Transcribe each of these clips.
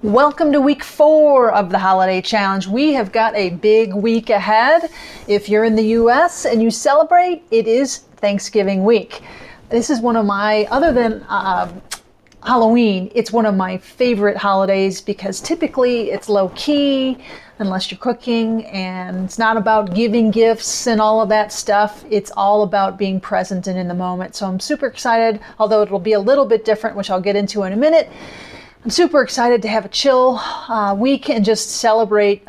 Welcome to week 4 of the Holiday Challenge. We have got a big week ahead. If you're in the US and you celebrate, it is Thanksgiving week. This is one of my, other than Halloween, it's one of my favorite holidays because typically it's low key, unless you're cooking, and it's not about giving gifts and all of that stuff. It's all about being present and in the moment. So I'm super excited, although it'll be a little bit different, which I'll get into in a minute. I'm super excited to have a chill week and just celebrate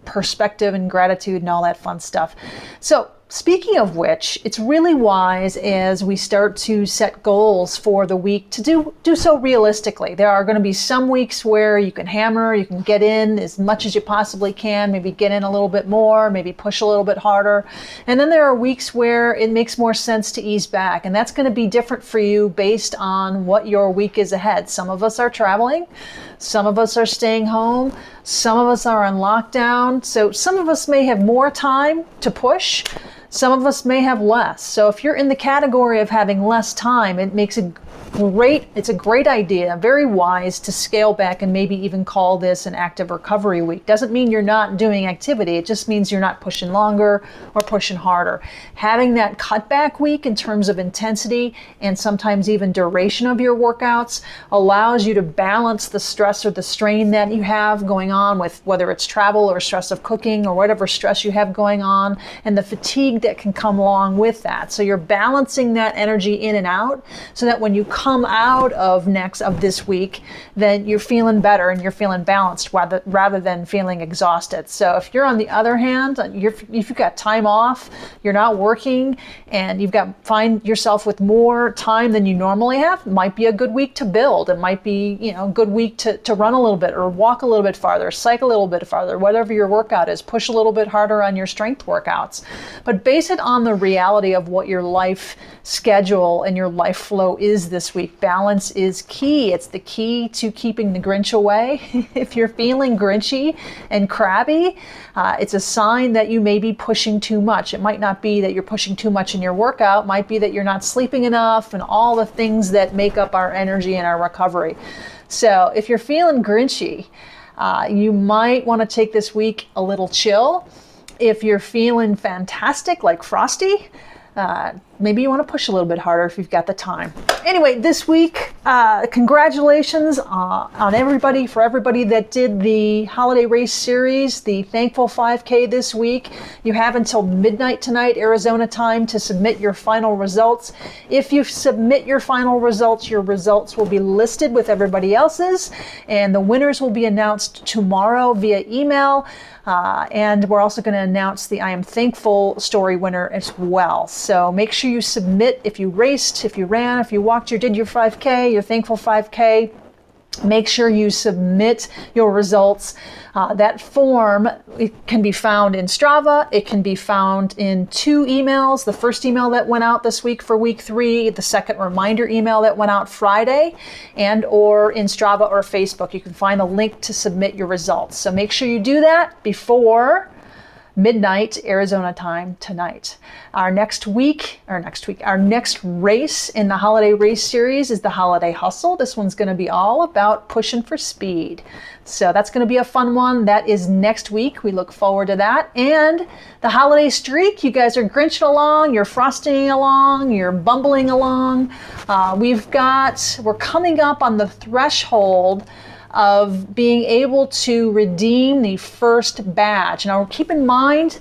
perspective and gratitude and all that fun stuff. So speaking of which, it's really wise as we start to set goals for the week to do so realistically. There are going to be some weeks where you can hammer, you can get in as much as you possibly can, maybe get in a little bit more, maybe push a little bit harder. And then there are weeks where it makes more sense to ease back. And that's going to be different for you based on what your week is ahead. Some of us are traveling, some of us are staying home, some of us are on lockdown. So some of us may have more time to push. Some of us may have less. So if you're in the category of having less time, it's a great idea, very wise to scale back and maybe even call this an active recovery week. Doesn't mean you're not doing activity. It just means you're not pushing longer or pushing harder. Having that cutback week in terms of intensity and sometimes even duration of your workouts allows you to balance the stress or the strain that you have going on with whether it's travel or stress of cooking or whatever stress you have going on and the fatigue that can come along with that. So you're balancing that energy in and out so that when you come out of this week, then you're feeling better and you're feeling balanced rather than feeling exhausted. So if you're on the other hand, if you've got time off, you're not working, and find yourself with more time than you normally have, it might be a good week to build. It might be a good week to run a little bit or walk a little bit farther, cycle a little bit farther, whatever your workout is, push a little bit harder on your strength workouts. But base it on the reality of what your life schedule and your life flow is this week. Balance is key. It's the key to keeping the Grinch away. If you're feeling grinchy and crabby, it's a sign that you may be pushing too much. It might not be that you're pushing too much in your workout. It might be that you're not sleeping enough and all the things that make up our energy and our recovery. So if you're feeling grinchy, you might want to take this week a little chill. If you're feeling fantastic like Frosty, maybe you want to push a little bit harder if you've got the time. Anyway, this week, congratulations on everybody that did the holiday race series, the Thankful 5K this week. You have until midnight tonight, Arizona time, to submit your final results. If you submit your final results, your results will be listed with everybody else's, and the winners will be announced tomorrow via email. And we're also going to announce the I Am Thankful story winner as well. So make sure you submit if you raced, if you ran, if you walked, did your 5K, your Thankful 5K. Make sure you submit your results. That form, it can be found in Strava. It can be found in 2 emails. The first email that went out this week for week 3, the second reminder email that went out Friday, and or in Strava or Facebook. You can find a link to submit your results. So make sure you do that before midnight Arizona time tonight. Our next race in the holiday race series is the Holiday Hustle. This one's going to be all about pushing for speed. So that's going to be a fun one. That is next week. We look forward to that. And the holiday streak, you guys are grinching along, you're frosting along, you're bumbling along. We're coming up on the threshold of being able to redeem the first badge. Now keep in mind,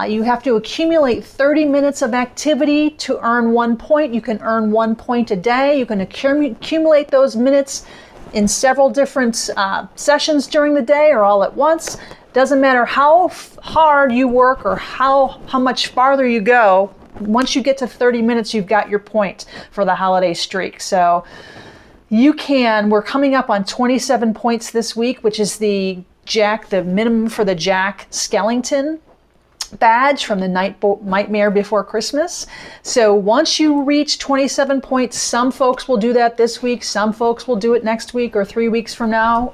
you have to accumulate 30 minutes of activity to earn 1 point. You can earn 1 point a day. You can accumulate those minutes in several different sessions during the day or all at once. Doesn't matter how hard you work or how much farther you go. Once you get to 30 minutes, you've got your point for the holiday streak. So we're coming up on 27 points this week, which is the minimum for the Jack Skellington badge from the Nightmare Before Christmas. So once you reach 27 points, some folks will do that this week, some folks will do it next week or 3 weeks from now.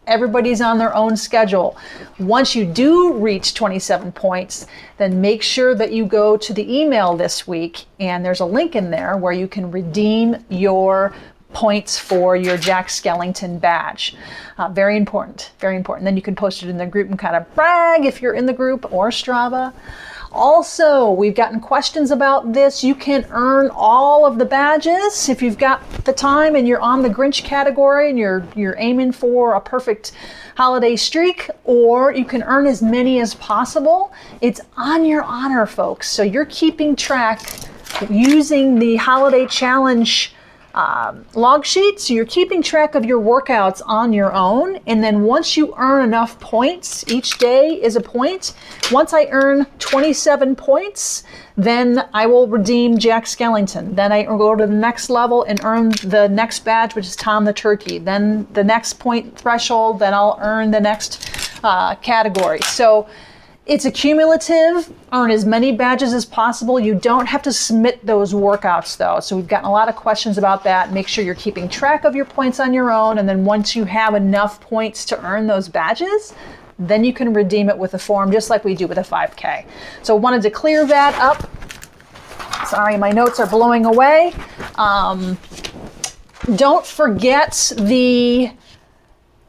Everybody's on their own schedule. Once you do reach 27 points, then make sure that you go to the email this week, and there's a link in there where you can redeem your points for your Jack Skellington badge. Very important, very important. Then you can post it in the group and kind of brag if you're in the group, or Strava. Also, we've gotten questions about this. You can earn all of the badges if you've got the time and you're on the Grinch category and you're aiming for a perfect holiday streak, or you can earn as many as possible. It's on your honor, folks. So you're keeping track using the holiday challenge log sheet. So you're keeping track of your workouts on your own. And then once you earn enough points, each day is a point. Once I earn 27 points, then I will redeem Jack Skellington. Then I go to the next level and earn the next badge, which is Tom the Turkey. Then the next point threshold, then I'll earn the next category. So it's a cumulative, earn as many badges as possible. You don't have to submit those workouts though. So we've gotten a lot of questions about that. Make sure you're keeping track of your points on your own. And then once you have enough points to earn those badges, then you can redeem it with a form, just like we do with a 5K. So wanted to clear that up. Sorry, my notes are blowing away. Don't forget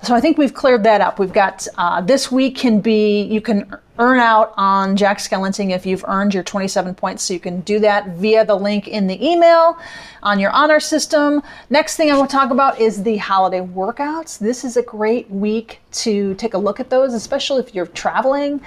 so I think we've cleared that up. We've got this week you can earn out on Jack Skellington if you've earned your 27 points. So you can do that via the link in the email on your honor system. Next thing I want to talk about is the holiday workouts. This is a great week to take a look at those, especially if you're traveling.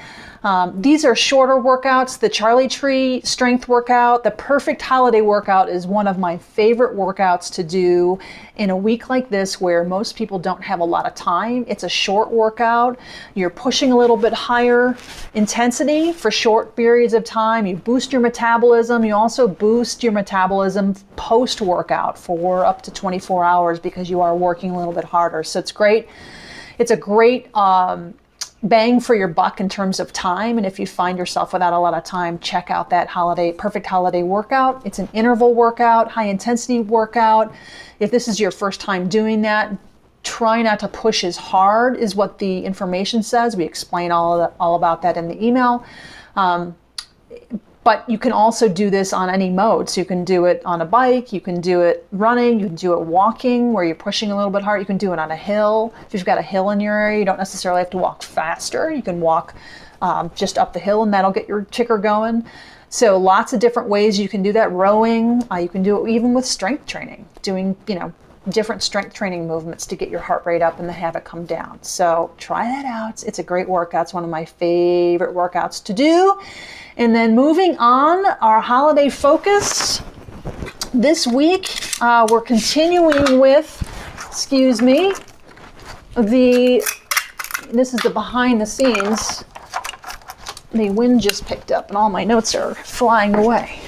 These are shorter workouts. The Charlie Tree strength workout, the perfect holiday workout, is one of my favorite workouts to do in a week like this where most people don't have a lot of time. It's a short workout. You're pushing a little bit higher intensity for short periods of time. You boost your metabolism. You also boost your metabolism post-workout for up to 24 hours because you are working a little bit harder. So it's great. It's a great bang for your buck in terms of time. And if you find yourself without a lot of time, check out that perfect holiday workout. It's an interval workout, high intensity workout. If this is your first time doing that, try not to push as hard is what the information says. We explain all about that in the email. But you can also do this on any mode. So you can do it on a bike, you can do it running, you can do it walking where you're pushing a little bit hard. You can do it on a hill. If you've got a hill in your area, you don't necessarily have to walk faster. You can walk just up the hill and that'll get your ticker going. So lots of different ways you can do that. Rowing, you can do it even with strength training, doing, different strength training movements to get your heart rate up and then have it come down. So try that out. It's a great workout. It's one of my favorite workouts to do. And then moving on, our holiday focus. This week, we're continuing with, this is the behind the scenes. The wind just picked up and all my notes are flying away.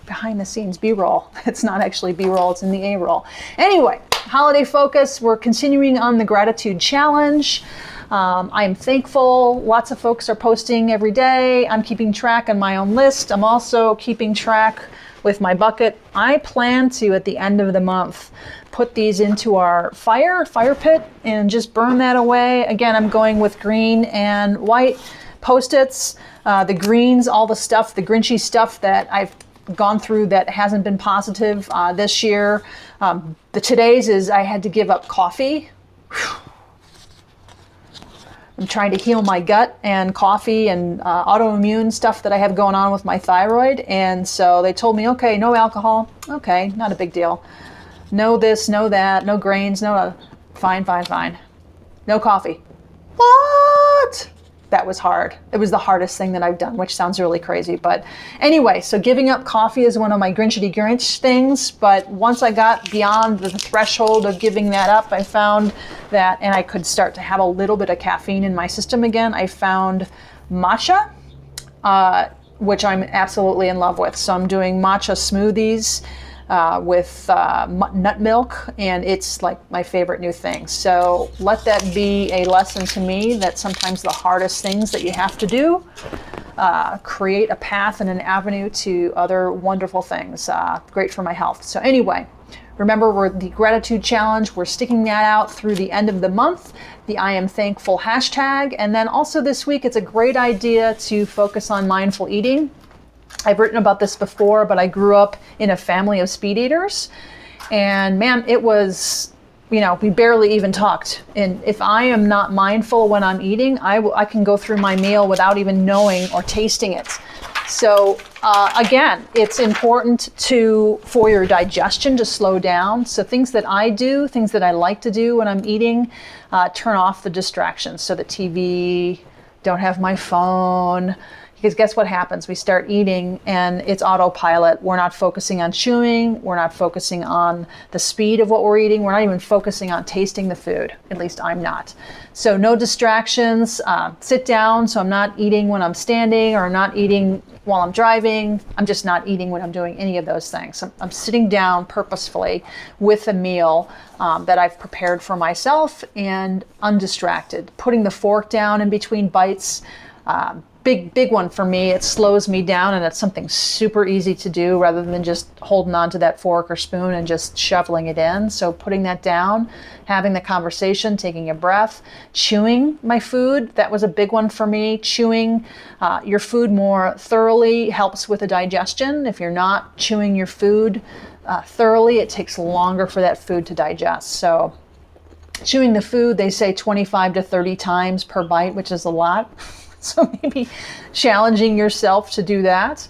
Behind the scenes B-roll. It's not actually B-roll, it's in the A-roll. Anyway, holiday focus. We're continuing on the gratitude challenge. I am thankful. Lots of folks are posting every day. I'm keeping track on my own list. I'm also keeping track with my bucket. I plan to, at the end of the month, put these into our fire pit and just burn that away. Again, I'm going with green and white Post-its. The greens, all the stuff, the Grinchy stuff that I've gone through that hasn't been positive this year. The today's is I had to give up coffee. Whew. I'm trying to heal my gut and coffee and autoimmune stuff that I have going on with my thyroid. And so they told me, okay, no alcohol. Okay, not a big deal. No this, no that, no grains, fine. No coffee. What? That was hard. It was the hardest thing that I've done, which sounds really crazy. But anyway, so giving up coffee is one of my Grinchity Grinch things. But once I got beyond the threshold of giving that up, I found that, and I could start to have a little bit of caffeine in my system again, I found matcha, which I'm absolutely in love with. So I'm doing matcha smoothies with nut milk, and it's like my favorite new thing. So let that be a lesson to me that sometimes the hardest things that you have to do create a path and an avenue to other wonderful things. Great for my health. So anyway, remember, we're the gratitude challenge. We're sticking that out through the end of the month, the I am thankful hashtag. And then also this week, it's a great idea to focus on mindful eating. I've written about this before, but I grew up in a family of speed eaters. And man, it was, we barely even talked. And if I am not mindful when I'm eating, I can go through my meal without even knowing or tasting it. So again, it's important for your digestion to slow down. So things that I do, things that I like to do when I'm eating, turn off the distractions. So the TV, don't have my phone. Because guess what happens? We start eating and it's autopilot. We're not focusing on chewing. We're not focusing on the speed of what we're eating. We're not even focusing on tasting the food. At least I'm not. So no distractions. Sit down. So I'm not eating when I'm standing, or I'm not eating while I'm driving. I'm just not eating when I'm doing any of those things. I'm sitting down purposefully with a meal that I've prepared for myself and undistracted. Putting the fork down in between bites. Big one for me. It slows me down, and it's something super easy to do rather than just holding on to that fork or spoon and just shoveling it in. So putting that down, having the conversation, taking a breath, chewing my food. That was a big one for me. Chewing your food more thoroughly helps with the digestion. If you're not chewing your food thoroughly, it takes longer for that food to digest. So chewing the food, they say 25 to 30 times per bite, which is a lot. So maybe challenging yourself to do that.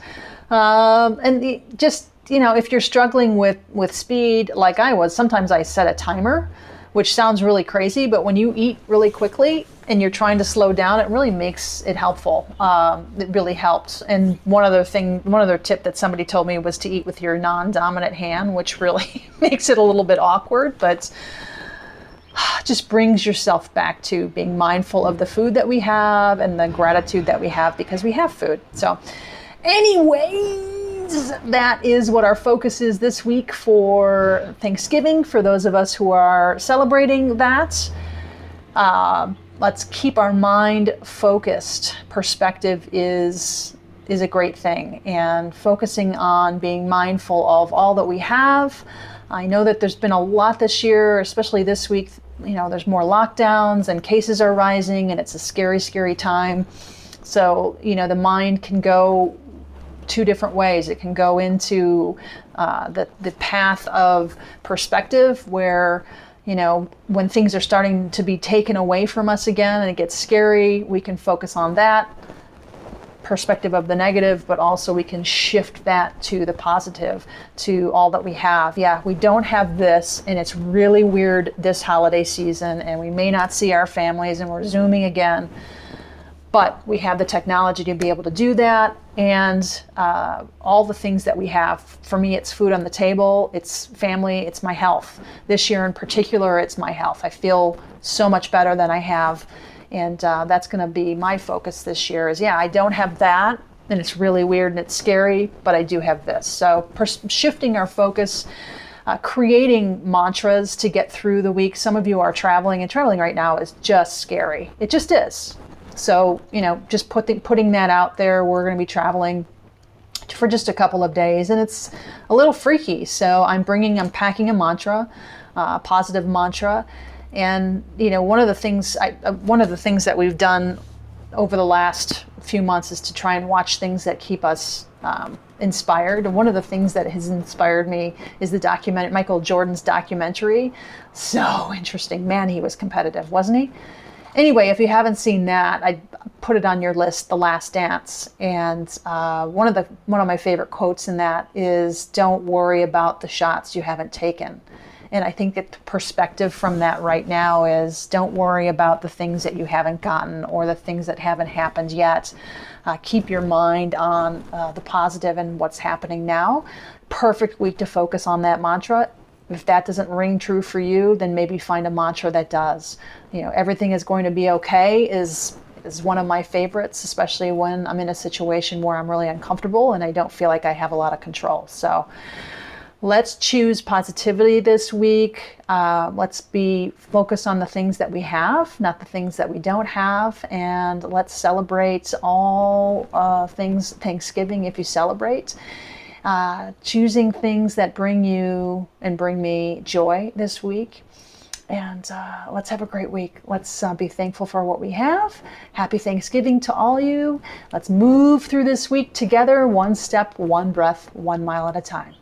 If you're struggling with speed like I was, sometimes I set a timer, which sounds really crazy, but when you eat really quickly and you're trying to slow down, it really makes it helpful. It really helps. And one other tip that somebody told me was to eat with your non-dominant hand, which really makes it a little bit awkward, but just brings yourself back to being mindful of the food that we have and the gratitude that we have because we have food. So anyways, that is what our focus is this week for Thanksgiving. For those of us who are celebrating that, let's keep our mind focused. Perspective is a great thing, and focusing on being mindful of all that we have. I know that there's been a lot this year, especially this week. There's more lockdowns and cases are rising, and it's a scary, scary time. So, the mind can go two different ways. It can go into the path of perspective where, when things are starting to be taken away from us again and it gets scary, we can focus on that perspective of the negative, but also we can shift that to the positive, to all that we have. Yeah, we don't have this, and it's really weird this holiday season, and we may not see our families, and we're Zooming again, but we have the technology to be able to do that, and all the things that we have. For me, it's food on the table, it's family, it's my health. This year in particular, it's my health. I feel so much better than I have. And that's going to be my focus this year is, I don't have that, and it's really weird and it's scary, but I do have this. So shifting our focus, creating mantras to get through the week. Some of you are traveling, and traveling right now is just scary. It just is. So, just putting that out there. We're going to be traveling for just a couple of days, and it's a little freaky. So I'm packing a mantra, positive mantra. And one of the things that we've done over the last few months is to try and watch things that keep us inspired. And one of the things that has inspired me is Michael Jordan's documentary. So interesting, man. He was competitive, wasn't he? Anyway, if you haven't seen that, I put it on your list, The Last Dance. And one of my favorite quotes in that is, "Don't worry about the shots you haven't taken." And I think that the perspective from that right now is, don't worry about the things that you haven't gotten or the things that haven't happened yet. Keep your mind on the positive and what's happening now. Perfect week to focus on that mantra. If that doesn't ring true for you, then maybe find a mantra that does. Everything is going to be okay is one of my favorites, especially when I'm in a situation where I'm really uncomfortable and I don't feel like I have a lot of control. So let's choose positivity this week. Let's be focused on the things that we have, not the things that we don't have. And let's celebrate all things Thanksgiving if you celebrate. Choosing things that bring you and bring me joy this week. And let's have a great week. Let's be thankful for what we have. Happy Thanksgiving to all you. Let's move through this week together, one step, one breath, 1 mile at a time.